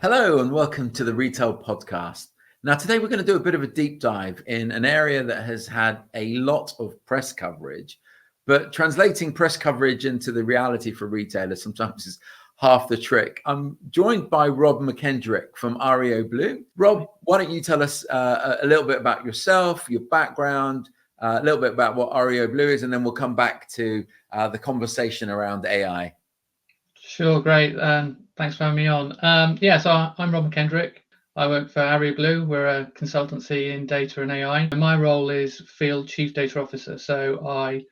Hello and welcome to the Retail Podcast. Now, today we're going to do a bit of a deep dive in an area that has had a lot of press coverage, but translating press coverage into the reality for retailers sometimes is half the trick. I'm joined by Rob McKendrick from Arreoblue. Rob, why don't you tell us a little bit about yourself, your background, a little bit about what Arreoblue is, and then we'll come back to the conversation around AI. Sure, great. Thanks for having me on. So I'm Rob McKendrick. I work for Arreoblue. We're a consultancy in data and AI. My role is Field Chief Data Officer. So I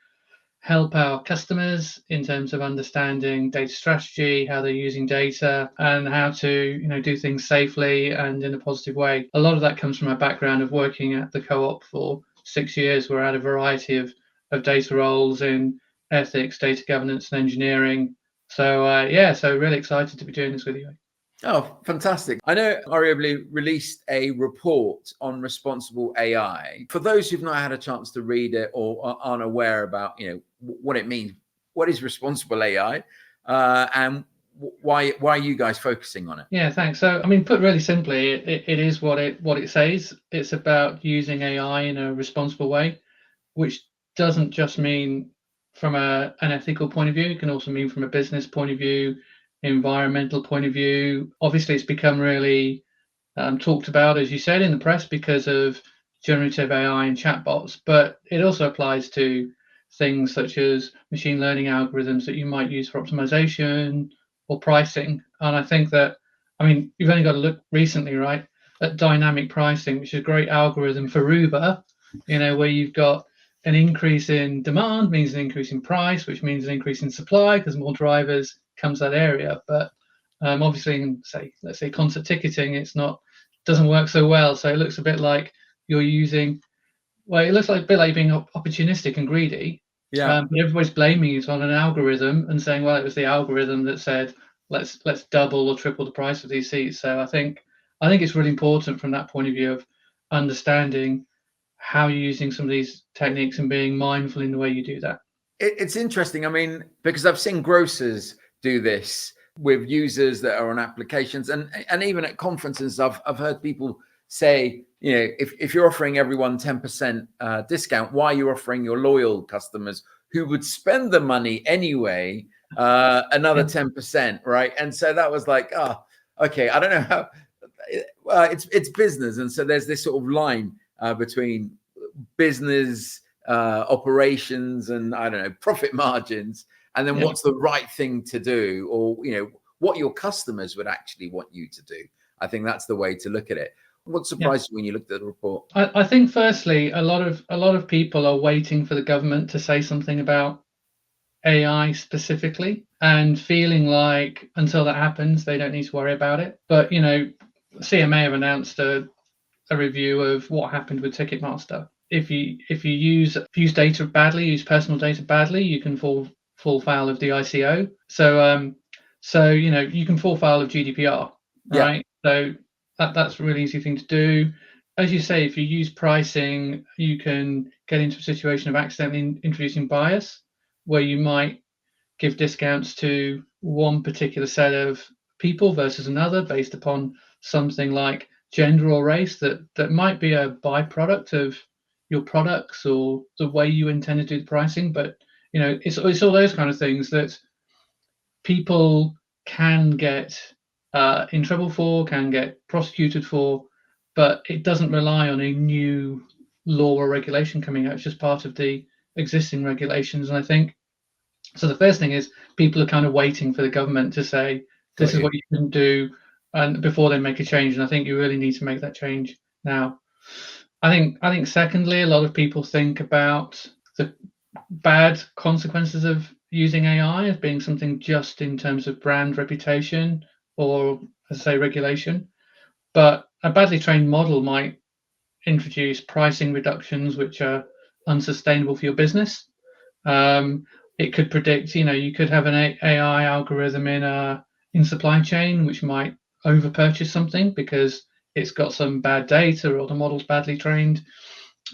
help our customers in terms of understanding data strategy, how they're using data, and how to do things safely and in a positive way. A lot of that comes from my background of working at the Co-op for 6 years. We're at a variety of data roles in ethics, data governance, and engineering. So really excited to be doing this with you. Oh, fantastic. I know Arreoblue released a report on responsible AI. For those who've not had a chance to read it or aren't aware about, what it means, what is responsible AI, and why are you guys focusing on it? Yeah, thanks. So, put really simply, it is what it says. It's about using AI in a responsible way, which doesn't just mean from an ethical point of view. It can also mean from a business point of view, environmental point of view. Obviously, it's become really talked about, as you said, in the press because of generative AI and chatbots, but it also applies to things such as machine learning algorithms that you might use for optimization or pricing. And I think that, you've only got to look recently, right, at dynamic pricing, which is a great algorithm for Uber, where you've got an increase in demand means an increase in price, which means an increase in supply because more drivers come to that area. But obviously, in let's say concert ticketing, doesn't work so well. So it looks a bit like you're using. Well, it looks like a bit like being opportunistic and greedy. Yeah. But everybody's blaming it on an algorithm and saying, well, it was the algorithm that said let's double or triple the price of these seats. So I think it's really important from that point of view of understanding how you're using some of these techniques and being mindful in the way you do that. It's interesting. Because I've seen grocers do this with users that are on applications, and even at conferences, I've heard people say, if you're offering everyone 10% discount, why are you offering your loyal customers who would spend the money anyway another 10%, right? And so that was like, okay, I don't know how. It's business, and so there's this sort of line between business operations and profit margins, and then what's the right thing to do, or what your customers would actually want you to do. I think that's the way to look at it. What surprised you when you looked at the report? I think firstly, a lot of people are waiting for the government to say something about AI specifically and feeling like until that happens, they don't need to worry about it. But CMA have announced a review of what happened with Ticketmaster. If you use data badly, use personal data badly, you can fall foul of the ICO. So you can fall foul of GDPR, right? So that's a really easy thing to do. As you say, if you use pricing, you can get into a situation of accidentally introducing bias, where you might give discounts to one particular set of people versus another based upon something like gender or race that might be a byproduct of your products or the way you intend to do the pricing. But it's all those kind of things that people can get in trouble for, can get prosecuted for, but it doesn't rely on a new law or regulation coming out. It's just part of the existing regulations. And I think so. The first thing is people are kind of waiting for the government to say this is what you shouldn't do, and before they make a change. And I think you really need to make that change now. I think secondly, a lot of people think about the bad consequences of using AI as being something just in terms of brand reputation or, as I say, regulation. But a badly trained model might introduce pricing reductions which are unsustainable for your business. It could predict, you could have an AI algorithm in supply chain which might overpurchase something because it's got some bad data or the model's badly trained.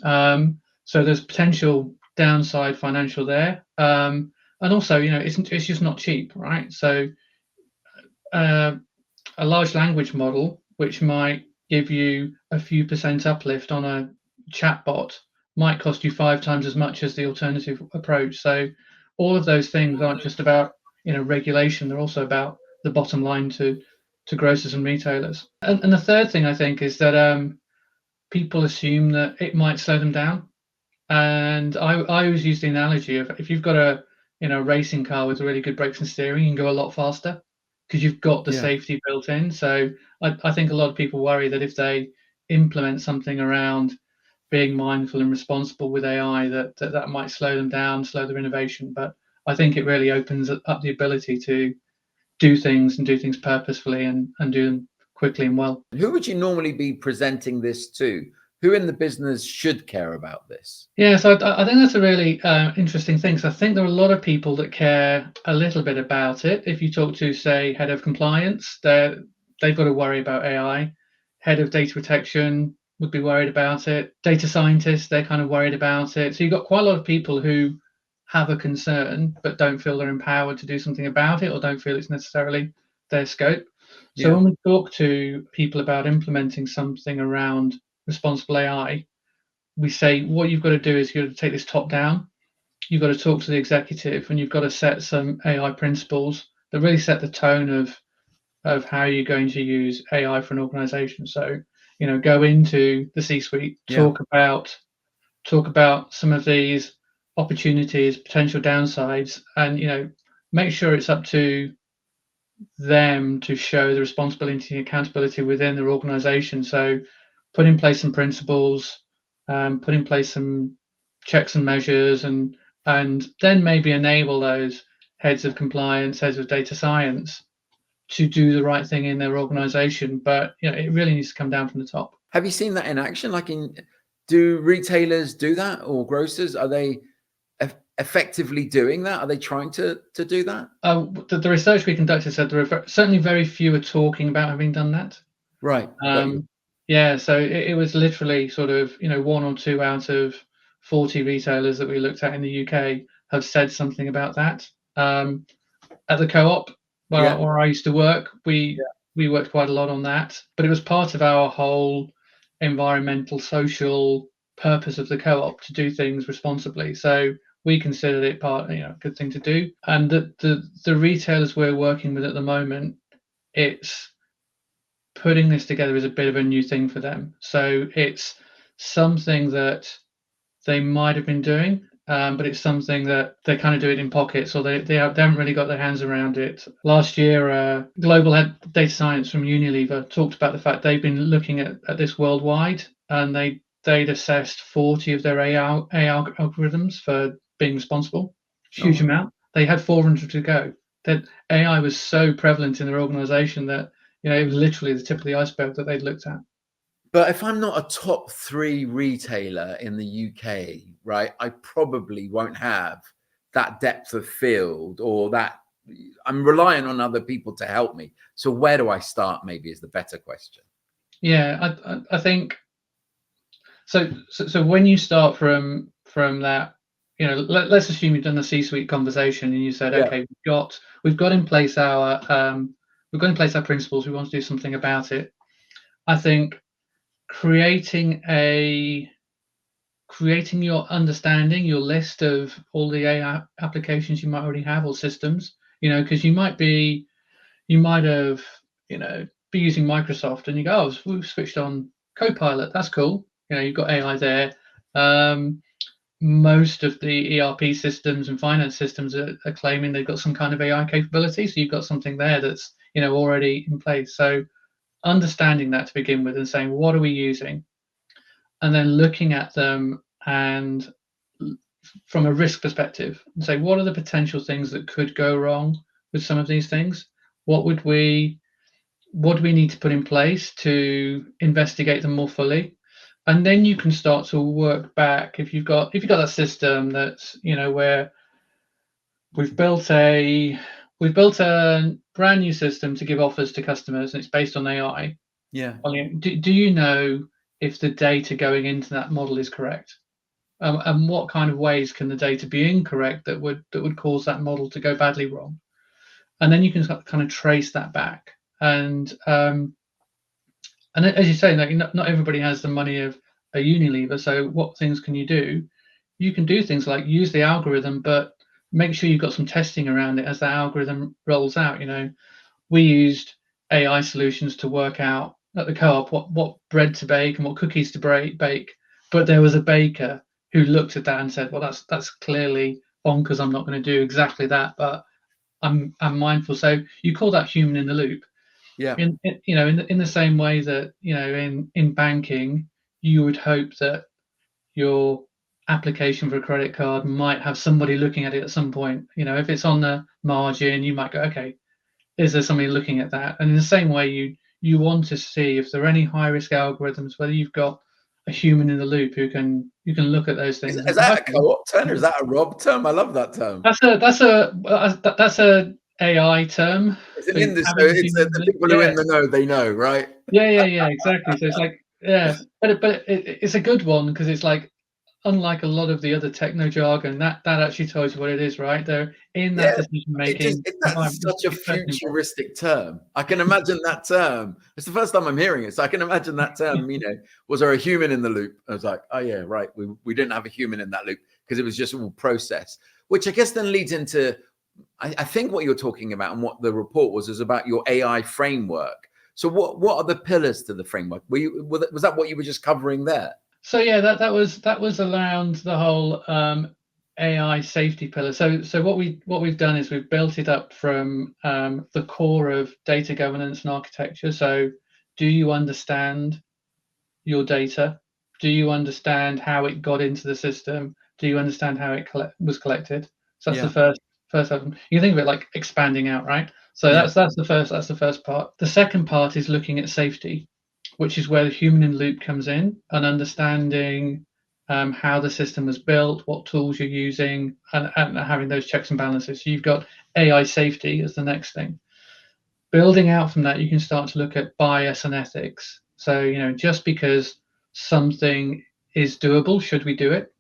So there's potential downside financial there. And also, it's just not cheap, right? So a large language model, which might give you a few percent uplift on a chatbot, might cost you 5 times as much as the alternative approach. So all of those things aren't just about regulation; they're also about the bottom line to grocers and retailers. And the third thing I think is that people assume that it might slow them down. And I always use the analogy of, if you've got a racing car with really good brakes and steering, you can go a lot faster because you've got the safety built in. So I think a lot of people worry that if they implement something around being mindful and responsible with AI, that might slow them down, slow their innovation. But I think it really opens up the ability to do things, and do things purposefully, and do them quickly and well. Who would you normally be presenting this to? Who in the business should care about this? Yeah, so I think that's a really interesting thing. So I think there are a lot of people that care a little bit about it. If you talk to, say, head of compliance, they've got to worry about AI. Head of data protection would be worried about it. Data scientists, they're kind of worried about it. So you've got quite a lot of people who have a concern but don't feel they're empowered to do something about it, or don't feel it's necessarily their scope. So when we talk to people about implementing something around responsible AI, we say what you've got to do is you've got to take this top down. You've got to talk to the executive, and you've got to set some AI principles that really set the tone of how you're going to use AI for an organization. So, go into the C-suite, talk about some of these opportunities, potential downsides, and make sure it's up to them to show the responsibility and accountability within their organization. So put in place some principles, put in place some checks and measures, and then maybe enable those heads of compliance, heads of data science to do the right thing in their organization. But it really needs to come down from the top. Have you seen that in action? Do retailers do that, or grocers? Are they effectively doing that? Are they trying to do that? The research we conducted said there are certainly very few are talking about having done that. Right. Yeah, so it was literally sort of 1 or 2 out of 40 retailers that we looked at in the UK have said something about that. At the co-op where I used to work, we worked quite a lot on that, but it was part of our whole environmental, social purpose of the co-op to do things responsibly. So we considered it a good thing to do. And the retailers we're working with at the moment, it's putting this together is a bit of a new thing for them. So it's something that they might have been doing, but it's something that they kind of do it in pockets, or they haven't really got their hands around it. Last year, global head data science from Unilever talked about the fact they've been looking at this worldwide, and they'd assessed 40 of their AI algorithms for being responsible. Huge amount. They had 400 to go. That AI was so prevalent in their organization that it was literally the tip of the iceberg that they'd looked at. But if I'm not a top 3 retailer in the UK, right, I probably won't have that depth of field, or that I'm relying on other people to help me. So where do I start, maybe, is the better question. Yeah, I think so when you start from that, let's assume you've done the C-suite conversation and you said, okay, we've got in place our principles, we want to do something about it. I think creating your understanding, your list of all the AI applications you might already have, or systems, because you might have be using Microsoft, and you go, we've switched on Copilot, that's cool, you've got AI there. Most of the ERP systems and finance systems are claiming they've got some kind of AI capability, so you've got something there that's already in place. So understanding that to begin with, and saying, what are we using, and then looking at them and from a risk perspective, and say, what are the potential things that could go wrong with some of these things? What do we need to put in place to investigate them more fully? And then you can start to work back. If you've got that system that's where we've built a brand new system to give offers to customers, and it's based on AI. Yeah. Well, do you know if the data going into that model is correct? And what kind of ways can the data be incorrect that would cause that model to go badly wrong? And then you can kind of trace that back. And as you say, like not everybody has the money of a Unilever. So what things can you do? You can do things like use the algorithm, but make sure you've got some testing around it as that algorithm rolls out. We used AI solutions to work out at the co-op what bread to bake and what cookies to bake. But there was a baker who looked at that and said, "Well, that's clearly bonkers. I'm not going to do exactly that, but I'm mindful." So you call that human in the loop. Yeah. In the same way that in banking, you would hope that your application for a credit card might have somebody looking at it at some point. If it's on the margin, you might go, okay, is there somebody looking at that? And in the same way, you want to see if there are any high risk algorithms, whether you've got a human in the loop who can look at those things Is and go, that a okay, co-op term or is that a Rob term? I love that term. that's a AI term It's an for industry. having a It's human in the the loop. people who are Yeah, in the know, they know, right? yeah, exactly. So it's like, yeah, but it's a good one because it's like, unlike a lot of the other techno jargon, that actually tells you what it is, right? They're in that Yeah, decision making that's environment. such a It's personally involved. futuristic term. I can imagine that term. It's the first time I'm hearing it, so I can imagine that term. Was there a human in the loop? I was like, oh yeah, right. We didn't have a human in that loop because it was just all process, which I guess then leads into, I think what you're talking about and what the report was about your AI framework. So what are the pillars to the framework? Was that what you were just covering there? So yeah, that was around the whole AI safety pillar. So what we've done is we've built it up from the core of data governance and architecture. So do you understand your data? Do you understand how it got into the system? Do you understand how it was collected? So that's the Yeah, first item. You can think of it like expanding out, right? So yeah, that's the first part. The second part is looking at safety, which is where the human in loop comes in and understanding how the system was built, what tools you're using, and having those checks and balances. So you've got AI safety as the next thing. Building out from that, you can start to look at bias and ethics. So, just because something is doable, should we do it?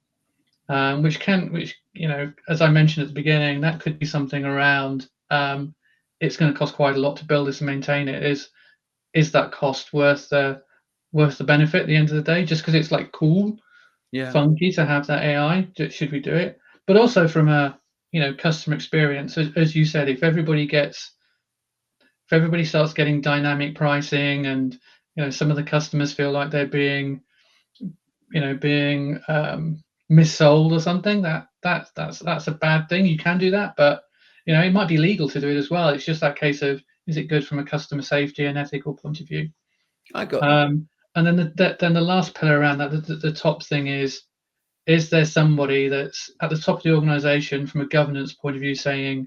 As I mentioned at the beginning, that could be something around it's going to cost quite a lot to build this and maintain it. Is that cost worth the benefit at the end of the day? Just because it's like cool, yeah, funky to have that AI, should we do it? But also from a customer experience, as you said, if everybody starts getting dynamic pricing and some of the customers feel like they're being missold or something, that's a bad thing. You can do that, but it might be legal to do it as well. It's just that case of, is it good from a customer safety and ethical point of view? I got you. And then the last pillar around that, the top thing is there somebody that's at the top of the organization from a governance point of view saying,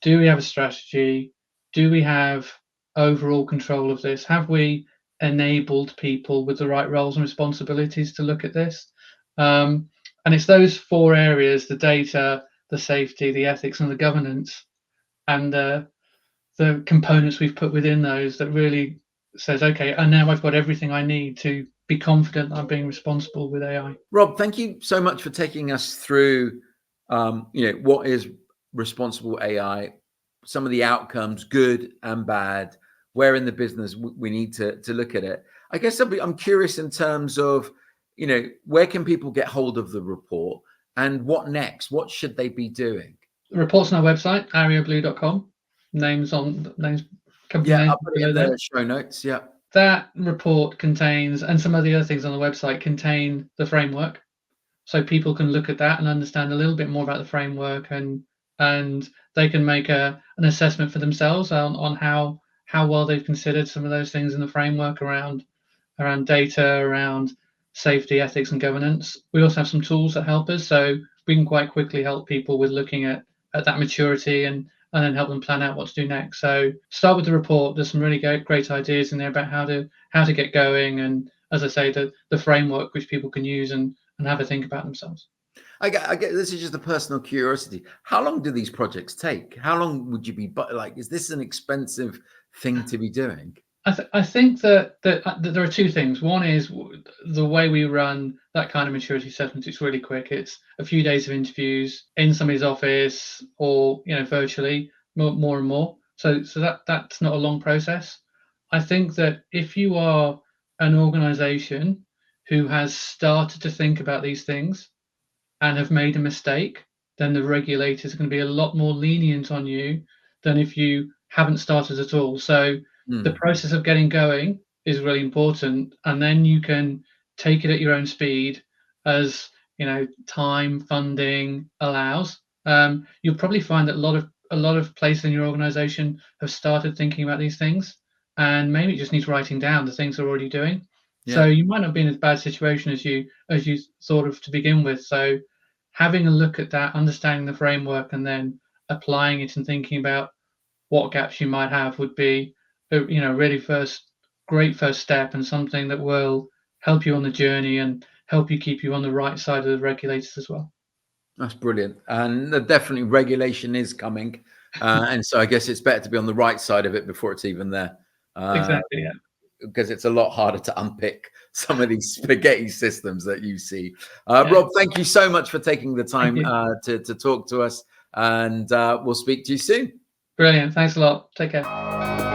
do we have a strategy? Do we have overall control of this? Have we enabled people with the right roles and responsibilities to look at this? And it's those four areas: the data, the safety, the ethics, and the governance, and the components we've put within those that really says, okay, and now I've got everything I need to be confident I'm being responsible with AI. Rob, thank you so much for taking us through, what is responsible AI, some of the outcomes, good and bad, where in the business we need to look at it. I guess I'm curious in terms of, where can people get hold of the report and what next? What should they be doing? The report's on our website, arreoblue.com. Company Yeah, names I'll put it below in there. the show notes. Yeah. That report contains, and some of the other things on the website contain the framework, so people can look at that and understand a little bit more about the framework, and they can make an assessment for themselves on how well they've considered some of those things in the framework around data, around safety, ethics, and governance. We also have some tools that help us, so we can quite quickly help people with looking at that maturity and then help them plan out what to do next. So start with the report. There's some really great ideas in there about how to get going, and as I say, the framework which people can use and have a think about themselves. I get this is just a personal curiosity. How long do these projects take? How long would you be, like, is this an expensive thing to be doing? I think that there are two things. One is the way we run that kind of maturity assessment. It's really quick. It's a few days of interviews in somebody's office or virtually, more and more. So that's not a long process. I think that if you are an organization who has started to think about these things and have made a mistake, then the regulators are going to be a lot more lenient on you than if you haven't started at all. So the process of getting going is really important, and then you can take it at your own speed as time, funding allows. You'll probably find that a lot of places in your organization have started thinking about these things, and maybe it just needs writing down the things they're already doing. Yeah. So you might not be in as bad a situation as you thought of to begin with. So having a look at that, understanding the framework, and then applying it and thinking about what gaps you might have would be really great first step, and something that will help you on the journey and help you keep you on the right side of the regulators as well. That's brilliant. And definitely regulation is coming. And so I guess it's better to be on the right side of it before it's even there. Exactly, yeah. Because it's a lot harder to unpick some of these spaghetti systems that you see. Yeah. Rob, thank you so much for taking the time Thank to talk to us, and we'll speak to you soon. Brilliant. Thanks a lot. Take care.